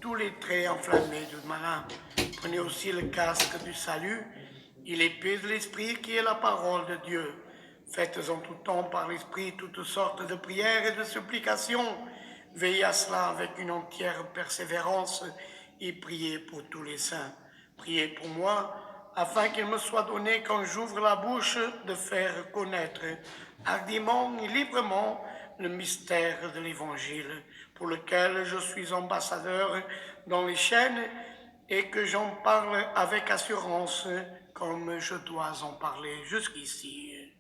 tous les traits enflammés du malin. Prenez aussi le casque du salut et l'épée de l'Esprit qui est la parole de Dieu. Faites en tout temps par l'Esprit toutes sortes de prières et de supplications. Veillez à cela avec une entière persévérance et priez pour tous les saints. Priez pour moi, afin qu'il me soit donné, quand j'ouvre la bouche, de faire connaître hardiment et librement le mystère de l'Évangile, pour lequel je suis ambassadeur dans les chaînes et que j'en parle avec assurance comme je dois en parler jusqu'ici.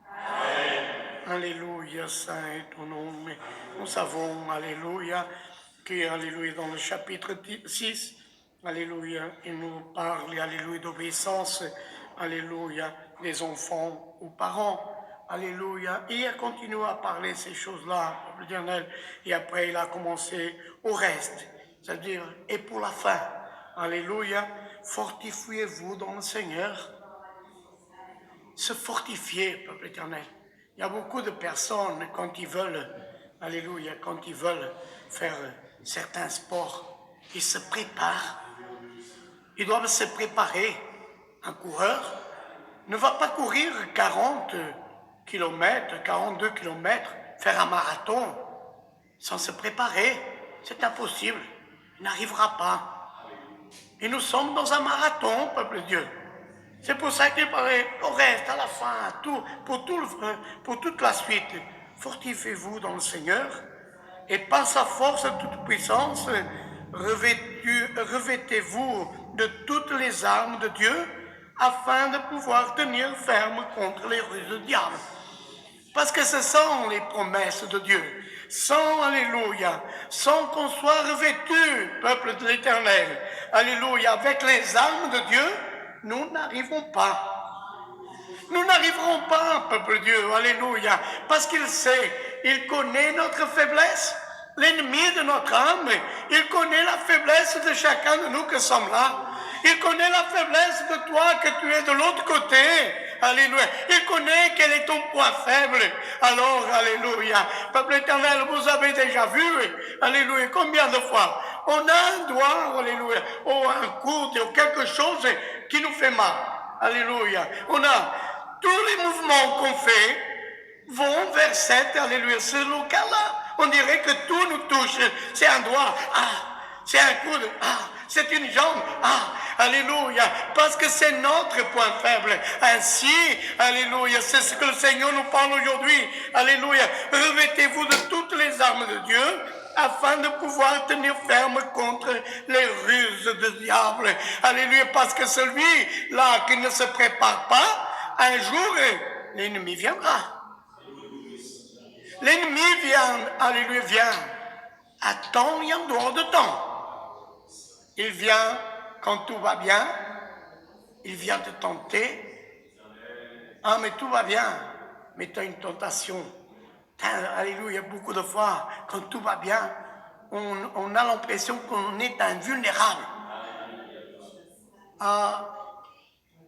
Amen. Alléluia, Saint est ton nom. Nous savons, Alléluia, que, Alléluia, dans le chapitre 6, Alléluia, il nous parle, Alléluia, d'obéissance, Alléluia, des enfants aux parents. Alléluia. Et il a continué à parler ces choses-là, l'Éternel. Et après, il a commencé au reste. C'est-à-dire, et pour la fin. Alléluia. Fortifiez-vous dans le Seigneur. Se fortifier, peuple éternel. Il y a beaucoup de personnes, quand ils veulent, alléluia, quand ils veulent faire certains sports, ils se préparent. Ils doivent se préparer. Un coureur ne va pas courir 40 km, 42 km, faire un marathon sans se préparer. C'est impossible. Il n'arrivera pas. Et nous sommes dans un marathon, peuple de Dieu. C'est pour ça qu'il paraît au reste, à la fin, pour toute la suite. Fortifiez-vous dans le Seigneur et par sa force de toute puissance, revêtez-vous de toutes les armes de Dieu afin de pouvoir tenir ferme contre les ruses du diable. Parce que ce sont les promesses de Dieu. Sans, alléluia, sans qu'on soit revêtu, peuple de l'Éternel, alléluia, avec les armes de Dieu, nous n'arrivons pas. Nous n'arriverons pas, peuple de Dieu, alléluia, parce qu'il sait, il connaît notre faiblesse, l'ennemi de notre âme, il connaît la faiblesse de chacun de nous qui sommes là. Il connaît la faiblesse de toi que tu es de l'autre côté. Alléluia. Il connaît quel est ton point faible. Alors, alléluia. Peuple éternel, vous avez déjà vu, alléluia, combien de fois on a un doigt, alléluia, ou un coude, ou quelque chose qui nous fait mal. Alléluia. On a tous les mouvements qu'on fait vont vers cette, alléluia, ce local-là. On dirait que tout nous touche. C'est un doigt, c'est un coude, c'est une jambe, alléluia, parce que c'est notre point faible. Ainsi, alléluia, c'est ce que le Seigneur nous parle aujourd'hui. Alléluia, revêtez-vous de toutes les armes de Dieu afin de pouvoir tenir ferme contre les ruses du diable. Alléluia, parce que celui-là qui ne se prépare pas, un jour, l'ennemi viendra. L'ennemi vient, alléluia, vient à temps et en dehors de temps. Il vient quand tout va bien, il vient te tenter. Mais tout va bien, mais tu as une tentation. Alléluia, beaucoup de fois, quand tout va bien, on a l'impression qu'on est invulnérable.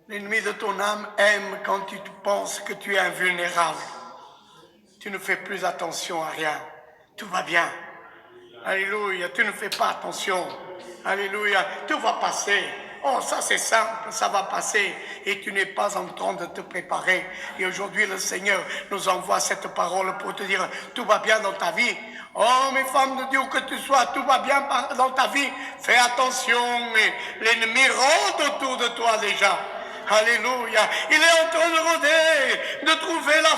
L'ennemi de ton âme aime quand tu penses que tu es invulnérable. Tu ne fais plus attention à rien. Tout va bien. Alléluia, tu ne fais pas attention. Alléluia, tout va passer. Oh, ça c'est simple, ça va passer. Et tu n'es pas en train de te préparer. Et aujourd'hui, le Seigneur nous envoie cette parole pour te dire, tout va bien dans ta vie. Oh, mes femmes de Dieu, que tu sois, tout va bien dans ta vie. Fais attention, l'ennemi rôde autour de toi déjà. Alléluia. Il est en train de rôder, de trouver la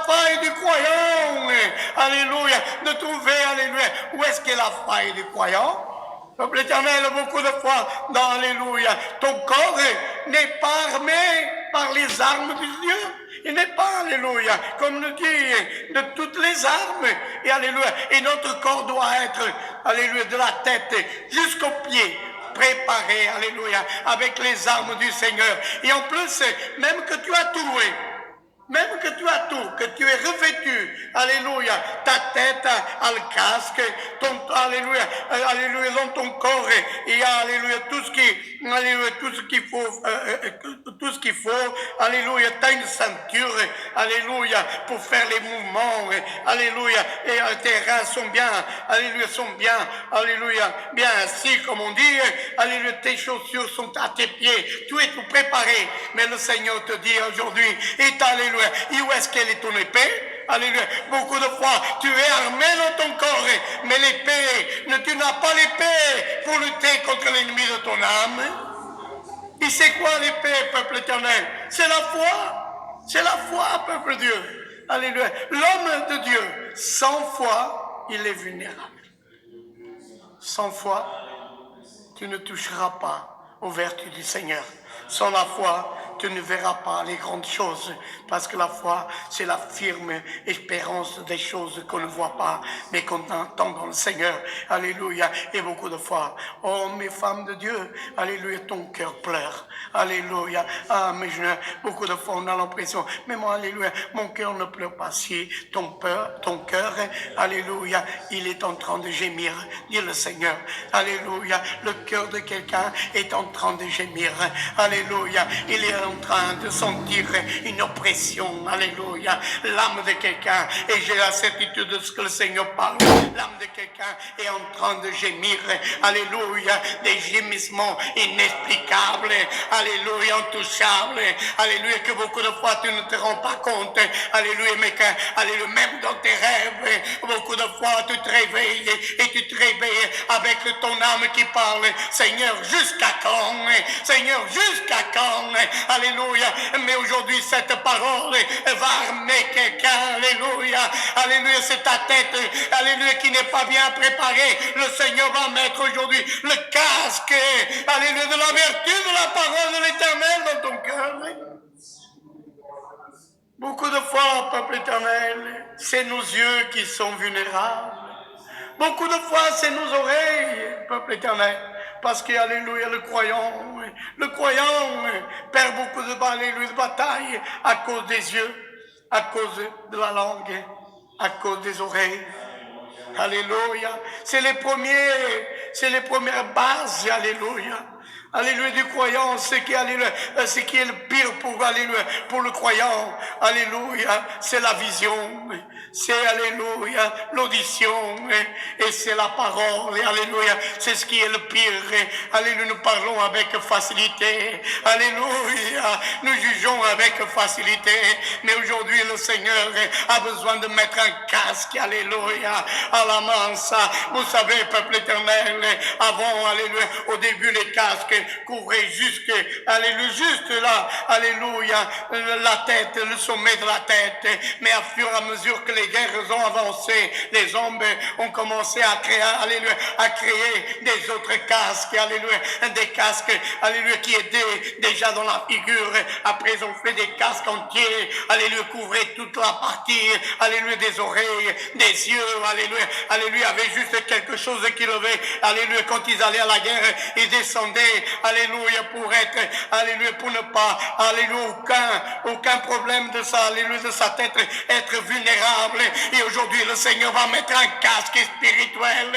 faille du croyant. Alléluia. De trouver, alléluia, où est-ce qu'est la faille du croyant? Peuple éternel, beaucoup de fois, dans Alléluia, ton corps n'est pas armé par les armes de Dieu. Il n'est pas, alléluia, comme nous dit, de toutes les armes. Et alléluia. Et notre corps doit être, alléluia, de la tête jusqu'aux pieds. Préparé, alléluia, avec les armes du Seigneur. Et en plus, même que tu as trouvé, Même que tu as tout, que tu es revêtu, alléluia, ta tête a le casque, alléluia, alléluia, dans ton corps, il y a, alléluia, alléluia, tout ce qu'il faut, alléluia, tu as une ceinture, alléluia, pour faire les mouvements, alléluia, et tes reins sont bien, alléluia, bien assis, comme on dit, alléluia, tes chaussures sont à tes pieds, tu es tout préparé, mais le Seigneur te dit aujourd'hui, et alléluia, et où est-ce qu'elle est ton épée? Alléluia. Beaucoup de fois, tu es armé dans ton corps, mais l'épée, tu n'as pas l'épée pour lutter contre l'ennemi de ton âme. Et c'est quoi l'épée, peuple éternel? C'est la foi. C'est la foi, peuple de Dieu. Alléluia. L'homme de Dieu, sans foi, il est vulnérable. Sans foi, tu ne toucheras pas aux vertus du Seigneur. Sans la foi, tu ne verras pas les grandes choses, parce que la foi, c'est la firme espérance des choses qu'on ne voit pas, mais qu'on entend dans le Seigneur. Alléluia. Et beaucoup de fois, oh, mes femmes de Dieu, alléluia, ton cœur pleure. Alléluia. Ah, mais beaucoup de fois, on a l'impression, mais moi, alléluia, mon cœur ne pleure pas. Si ton cœur, alléluia, il est en train de gémir, dit le Seigneur. Alléluia. Le cœur de quelqu'un est en train de gémir. Alléluia. Il est en train de sentir une oppression. Alléluia. L'âme de quelqu'un, et j'ai la certitude de ce que le Seigneur parle, l'âme de quelqu'un est en train de gémir. Alléluia. Des gémissements inexplicables. Alléluia. Intouchables. Alléluia. Que beaucoup de fois tu ne te rends pas compte. Alléluia. Mais que, alléluia, même dans tes rêves, beaucoup de fois tu te réveilles et tu te réveilles avec ton âme qui parle. Seigneur, jusqu'à quand? Seigneur, jusqu'à quand? Alléluia. Mais aujourd'hui, cette parole va armer quelqu'un. Alléluia. Alléluia. C'est ta tête, alléluia, qui n'est pas bien préparée. Le Seigneur va mettre aujourd'hui le casque, alléluia, de la vertu de la parole de l'Éternel dans ton cœur. Beaucoup de fois, peuple éternel, c'est nos yeux qui sont vulnérables. Beaucoup de fois, c'est nos oreilles, peuple éternel. Parce que, alléluia, le croyant perd beaucoup de batailles à cause des yeux, à cause de la langue, à cause des oreilles. Alléluia. C'est les premières bases, alléluia. Alléluia, du croyant, ce qui est le pire pour, alléluia, pour le croyant. Alléluia, c'est la vision. C'est, alléluia, l'audition. Et c'est la parole. Alléluia, c'est ce qui est le pire. Alléluia, nous parlons avec facilité. Alléluia, nous jugeons avec facilité. Mais aujourd'hui, le Seigneur a besoin de mettre un casque. Alléluia, à la mansa. Vous savez, peuple éternel, avant, alléluia, au début, les casques couvraient alléluia, juste là, alléluia, la tête, le sommet de la tête. Mais à fur et à mesure que les guerres ont avancé, les hommes ont commencé à créer des autres casques, alléluia, des casques, alléluia, qui étaient déjà dans la figure. Après, ils ont fait des casques entiers, alléluia, couvraient toute la partie, alléluia, des oreilles, des yeux, alléluia, alléluia, avait juste quelque chose qui levait, alléluia, quand ils allaient à la guerre, ils descendaient, alléluia, pour être, alléluia, pour ne pas, alléluia, aucun problème de ça, alléluia, de sa tête, être vulnérable. Et aujourd'hui, le Seigneur va mettre un casque spirituel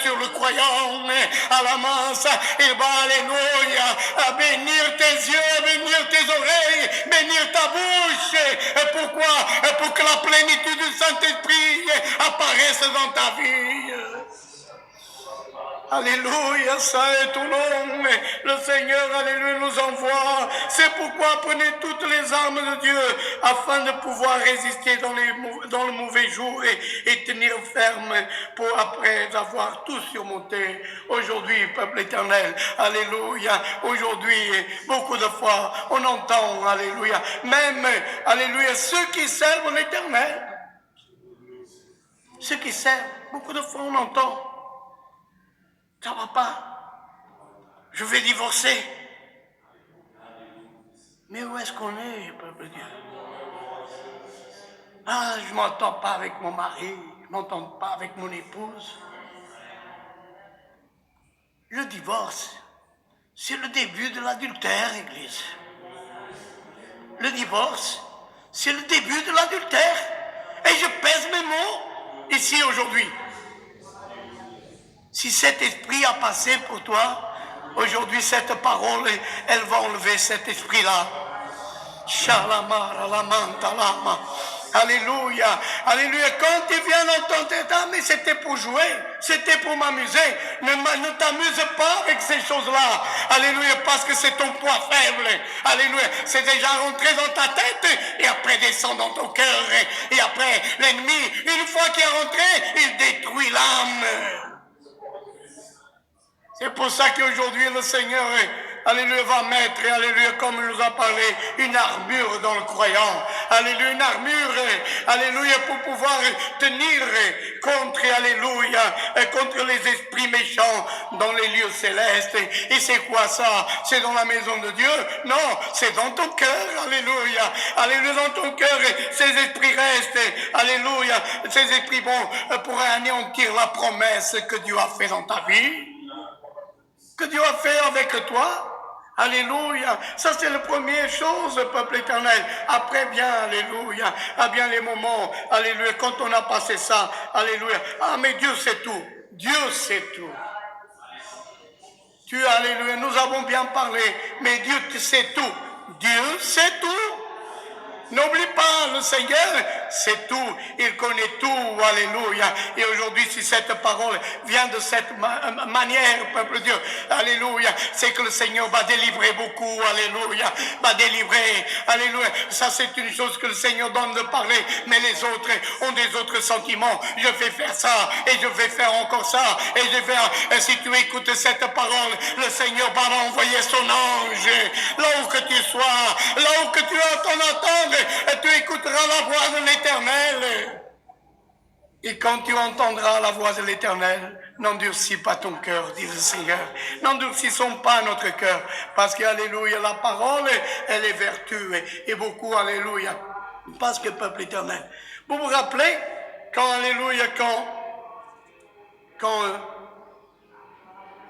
sur le croyant, à la masse, il va, alléluia, bénir tes yeux, bénir tes oreilles, bénir ta bouche. Pourquoi? Pour que la plénitude du Saint-Esprit apparaisse dans ta vie. Alléluia, ça est ton nom. Le Seigneur, alléluia, nous envoie. C'est pourquoi prenez toutes les armes de Dieu afin de pouvoir résister dans le mauvais jour et tenir ferme pour après avoir tout surmonté. Aujourd'hui, peuple éternel, alléluia, aujourd'hui, beaucoup de fois, on entend, alléluia, même, alléluia, ceux qui servent l'Éternel, ceux qui servent, beaucoup de fois on entend. Ça va pas. Je vais divorcer. Mais où est-ce qu'on est, peuple de Dieu? Ah, je m'entends pas avec mon mari, je m'entends pas avec mon épouse. Le divorce, c'est le début de l'adultère, Église. Le divorce, C'est le début de l'adultère. Et je pèse mes mots ici aujourd'hui. Si cet esprit a passé pour toi, aujourd'hui cette parole, elle va enlever cet esprit-là. Alléluia, alléluia. Quand tu viens d'entendre ça, mais c'était pour jouer, c'était pour m'amuser. Ne t'amuse pas avec ces choses-là. Alléluia, parce que c'est ton poids faible. Alléluia, c'est déjà rentré dans ta tête et après descend dans ton cœur. Et après, l'ennemi, une fois qu'il est rentré, il détruit l'âme. C'est pour ça qu'aujourd'hui le Seigneur, alléluia, va mettre, alléluia, comme il nous a parlé, une armure dans le croyant. Alléluia, une armure, alléluia, pour pouvoir tenir contre, alléluia, contre les esprits méchants dans les lieux célestes. Et c'est quoi ça? C'est dans la maison de Dieu? Non, c'est dans ton cœur, alléluia. Alléluia, dans ton cœur, ces esprits restent, alléluia, ces esprits vont pour anéantir la promesse que Dieu a fait dans ta vie. Que Dieu a fait avec toi. Alléluia. Ça, c'est la première chose, peuple éternel. Après, bien, alléluia. Ah, bien, les moments, alléluia, quand on a passé ça, alléluia. Ah, mais Dieu sait tout. Dieu sait tout. Dieu, alléluia, nous avons bien parlé, mais Dieu sait tout. Dieu sait tout. N'oublie pas, le Seigneur, c'est tout. Il connaît tout. Alléluia. Et aujourd'hui, si cette parole vient de cette manière, peuple de Dieu, alléluia, c'est que le Seigneur va délivrer beaucoup. Alléluia. Va délivrer. Alléluia. Ça, c'est une chose que le Seigneur donne de parler. Mais les autres ont des autres sentiments. Je vais faire ça. Et je vais faire encore ça. Et je vais faire. Et si tu écoutes cette parole, le Seigneur va envoyer son ange. Là où que tu sois, là où que tu entends entendre, tu écouteras la voix de l'Éternel. Et quand tu entendras la voix de l'Éternel, n'endurcis pas ton cœur, dit le Seigneur. N'endurcissons pas notre cœur, parce que, alléluia, la parole, elle est vertu, et beaucoup, alléluia, parce que peuple éternel. Vous vous rappelez, quand, alléluia, quand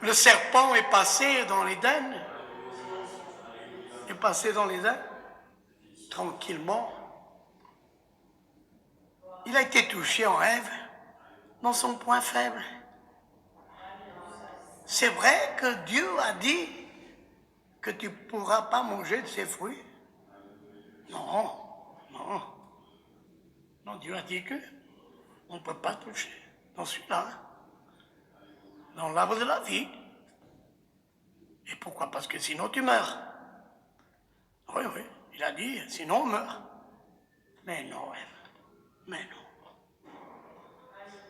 le serpent est passé dans l'Éden, tranquillement, il a été touché en rêve dans son point faible. C'est vrai que Dieu a dit que tu ne pourras pas manger de ses fruits. Non, Dieu a dit que on ne peut pas toucher dans celui-là, dans l'arbre de la vie. Et pourquoi? Parce que sinon tu meurs. Oui, il a dit, sinon on meurt. Mais non, mais non.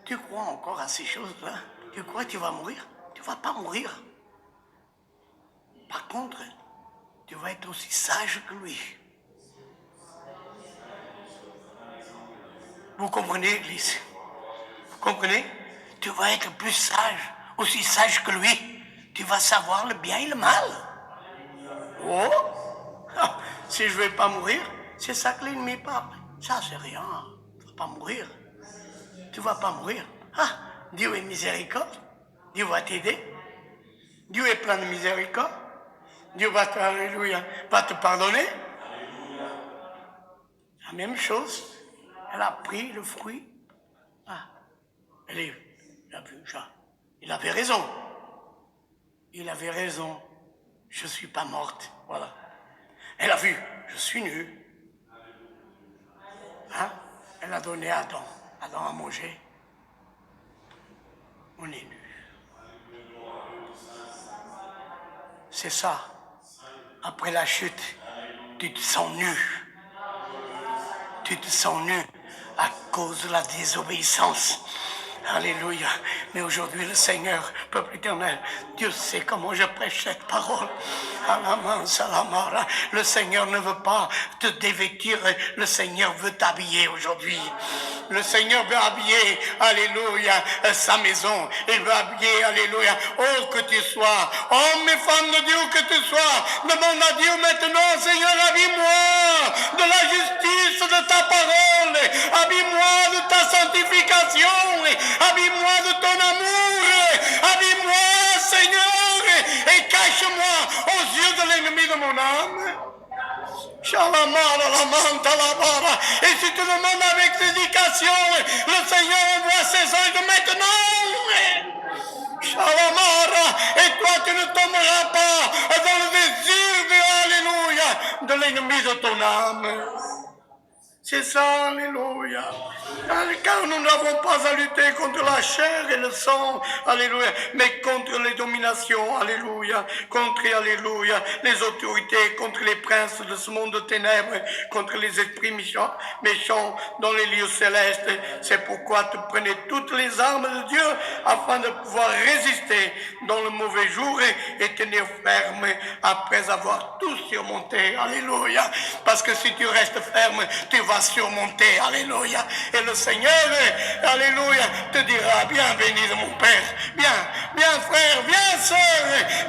Tu crois encore à ces choses-là? Tu crois que tu vas mourir? Tu ne vas pas mourir. Par contre, tu vas être aussi sage que lui. Vous comprenez, Église? Vous comprenez? Tu vas être plus sage, aussi sage que lui. Tu vas savoir le bien et le mal. Oh! Si je ne vais pas mourir, c'est ça que l'ennemi parle. Ça, c'est rien. Tu ne vas pas mourir. Tu ne vas pas mourir. Ah, Dieu est miséricorde. Dieu va t'aider. Dieu est plein de miséricorde. Dieu va te pardonner. La même chose. Elle a pris le fruit. Ah, il a vu ça. Il avait raison. Il avait raison. Je ne suis pas morte. Voilà. Elle a vu, je suis nue. Hein? Elle a donné à Adam. Adam a mangé. On est nus. C'est ça. Après la chute, tu te sens nu. Tu te sens nu à cause de la désobéissance. Alléluia. Mais aujourd'hui, le Seigneur, peuple éternel, Dieu sait comment je prêche cette parole. Le Seigneur ne veut pas te dévêtir, le Seigneur veut t'habiller aujourd'hui. Le Seigneur veut habiller, alléluia, sa maison. Il veut habiller, alléluia, oh que tu sois, hommes et femmes de Dieu que tu sois. Demande à Dieu maintenant, Seigneur, habille-moi de la justice de ta parole. Habille-moi de ta sanctification. Habille-moi de ton amour. Habille-moi, Seigneur, et cache-moi aux yeux de l'ennemi de mon âme. Shalamara, la manta, la bara. Et si tu demandes avec dédication, le Seigneur envoie ses anges maintenant. Shalamara. Et toi, tu ne tomberas pas dans le désir de Alléluia, de l'ennemi de ton âme. C'est ça, Alléluia. Car nous n'avons pas à lutter contre la chair et le sang, Alléluia, mais contre les dominations, Alléluia, contre, Alléluia, les autorités, contre les princes de ce monde de ténèbres, contre les esprits méchants dans les lieux célestes. C'est pourquoi tu prenais toutes les armes de Dieu afin de pouvoir résister dans le mauvais jour et tenir ferme après avoir tout surmonté, Alléluia. Parce que si tu restes ferme, tu vas surmonter, Alléluia. Et le Seigneur, Alléluia, te dira, bienvenue de mon Père, bien frère, bien sœur,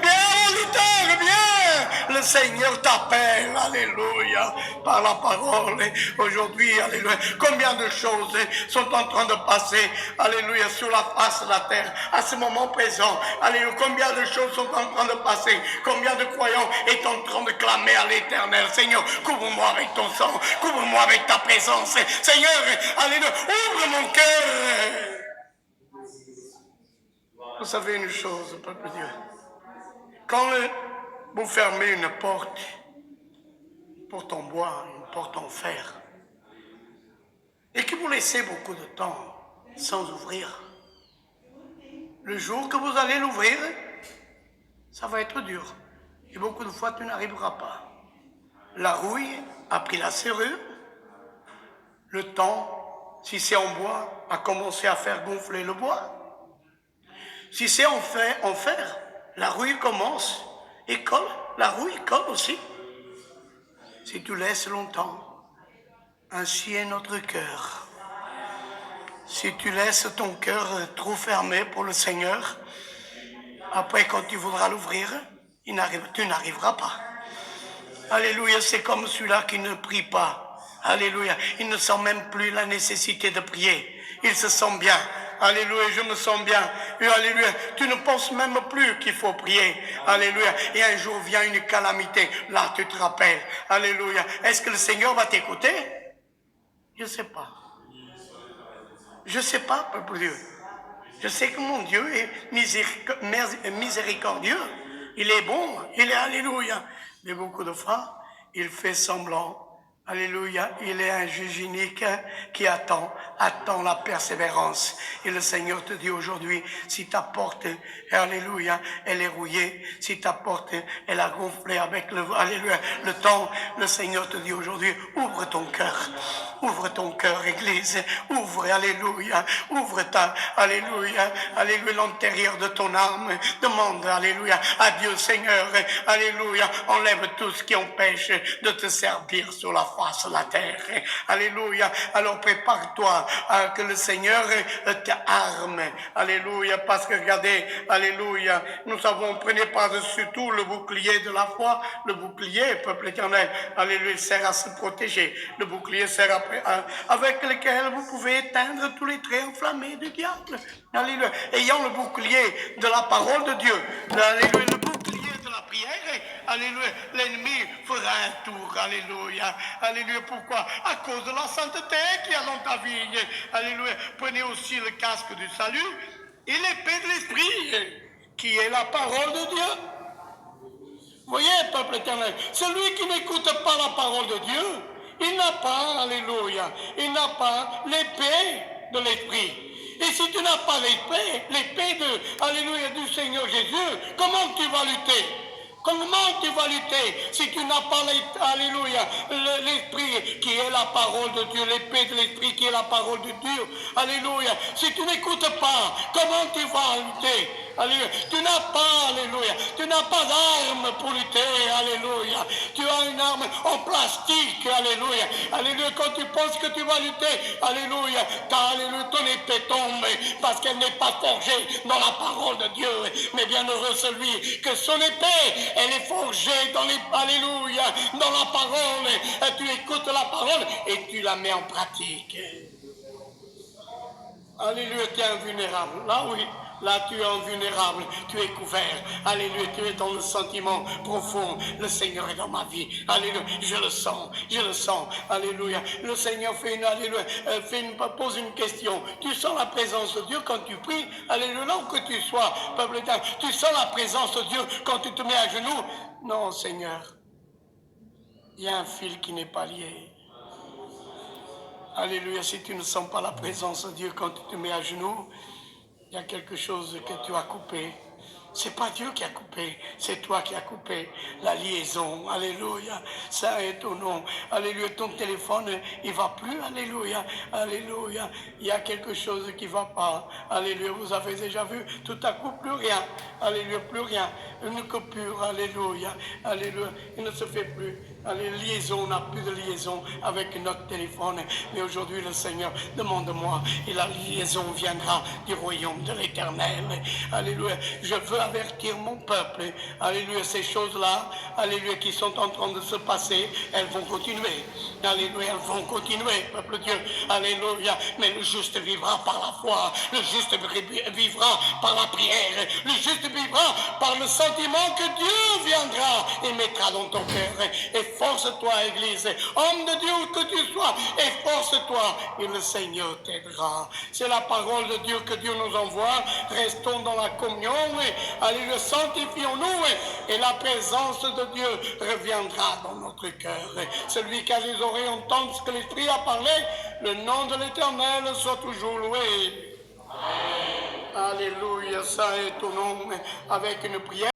bien auditeur, bien. Le Seigneur t'appelle, Alléluia, par la parole. Aujourd'hui, Alléluia, combien de choses sont en train de passer, Alléluia, sur la face de la terre, à ce moment présent, Alléluia, combien de choses sont en train de passer, combien de croyants est en train de clamer à l'Éternel, Seigneur, couvre-moi avec ton sang, couvre-moi avec ta présence, Seigneur, Alléluia, ouvre mon cœur. Vous savez une chose, peuple de Dieu, quand vous fermez une porte en bois, une porte en fer, et que vous laissez beaucoup de temps sans ouvrir, le jour que vous allez l'ouvrir, ça va être dur. Et beaucoup de fois, tu n'arriveras pas. La rouille a pris la serrure, le temps, si c'est en bois, a commencé à faire gonfler le bois. Si c'est en fer, la rouille commence et colle, la rouille colle aussi. Si tu laisses longtemps, ainsi est notre cœur. Si tu laisses ton cœur trop fermé pour le Seigneur, après quand tu voudras l'ouvrir, tu n'arriveras pas. Alléluia, c'est comme celui-là qui ne prie pas. Alléluia, il ne sent même plus la nécessité de prier. Il se sent bien. Alléluia, je me sens bien. Et alléluia, tu ne penses même plus qu'il faut prier. Alléluia, et un jour vient une calamité. Là, tu te rappelles. Alléluia, est-ce que le Seigneur va t'écouter? Je ne sais pas. Je ne sais pas, peuple de Dieu. Je sais que mon Dieu est miséricordieux. Il est bon, il est alléluia. Mais beaucoup de fois, il fait semblant. Alléluia, il est un juge unique qui attend la persévérance. Et le Seigneur te dit aujourd'hui, si ta porte, alléluia, elle est rouillée, si ta porte, elle a gonflé avec le temps, le Seigneur te dit aujourd'hui, ouvre ton cœur, Église, ouvre, alléluia, alléluia, l'intérieur de ton âme, demande, alléluia, à Dieu, Seigneur, alléluia, enlève tout ce qui empêche de te servir sur la face de la terre, alléluia, alors prépare-toi à que le Seigneur te arme, alléluia, parce que regardez, alléluia, nous avons, prenez par-dessus tout le bouclier de la foi, le bouclier, peuple éternel, alléluia, sert à se protéger, le bouclier sert avec lequel vous pouvez éteindre tous les traits enflammés du diable, alléluia, ayant le bouclier de la parole de Dieu, alléluia, le bouclier de la prière, alléluia, l'ennemi fera un tour, alléluia, alléluia, pourquoi? À cause de la sainteté qu'il y a dans ta vie, alléluia, prenez aussi le casque du salut et l'épée de l'esprit, qui est la parole de Dieu. Vous voyez, peuple éternel, celui qui n'écoute pas la parole de Dieu, il n'a pas, alléluia, il n'a pas l'épée de l'esprit. Et si tu n'as pas l'épée alléluia, du Seigneur Jésus, comment tu vas lutter? Comment tu vas lutter si tu n'as pas, alléluia, l'esprit qui est la parole de Dieu, l'épée de l'esprit qui est la parole de Dieu, alléluia. Si tu n'écoutes pas, comment tu vas lutter? Alléluia. Tu n'as pas, alléluia, tu n'as pas d'arme pour lutter, alléluia. Tu as une arme en plastique, alléluia. Alléluia, quand tu penses que tu vas lutter, alléluia, alléluia, ton épée tombe parce qu'elle n'est pas forgée dans la parole de Dieu. Mais bienheureux celui que son épée, elle est forgée dans alléluia, dans la parole. Et tu écoutes la parole et tu la mets en pratique. Alléluia, tu es invulnérable. Là, oui. Là, tu es invulnérable, tu es couvert. Alléluia, tu es dans le sentiment profond. Le Seigneur est dans ma vie. Alléluia, je le sens, je le sens. Alléluia. Le Seigneur pose une question. Tu sens la présence de Dieu quand tu pries? Alléluia, là où que tu sois, peuple éternel, tu sens la présence de Dieu quand tu te mets à genoux? Non, Seigneur. Il y a un fil qui n'est pas lié. Alléluia, si tu ne sens pas la présence de Dieu quand tu te mets à genoux, il y a quelque chose que tu as coupé. C'est pas Dieu qui a coupé, c'est toi qui as coupé la liaison. Alléluia, ça est ton nom. Alléluia, ton téléphone, il va plus. Alléluia, alléluia. Il y a quelque chose qui va pas. Alléluia, vous avez déjà vu, tout à coup, plus rien. Alléluia, plus rien. Une coupure, alléluia, alléluia. Il ne se fait plus. Alléluia, liaison, on n'a plus de liaison avec notre téléphone. Mais aujourd'hui, le Seigneur, demande-moi, et la liaison viendra du royaume de l'Éternel. Alléluia, je veux avertir mon peuple. Alléluia, ces choses-là, alléluia, qui sont en train de se passer, elles vont continuer. Alléluia, elles vont continuer, peuple Dieu. Alléluia, mais le juste vivra par la foi. Le juste vivra par la prière. Le juste vivra par le sentiment que Dieu viendra et mettra dans ton cœur. Efforce-toi, Église. Homme de Dieu où que tu sois, efforce-toi et le Seigneur t'aidera. C'est la parole de Dieu que Dieu nous envoie. Restons dans la communion. Alléluia, sanctifions-nous et la présence de Dieu reviendra dans notre cœur. Celui qui a les oreilles entend ce que l'Esprit a parlé. Le nom de l'Éternel soit toujours loué. Alléluia, ça est ton nom avec une prière.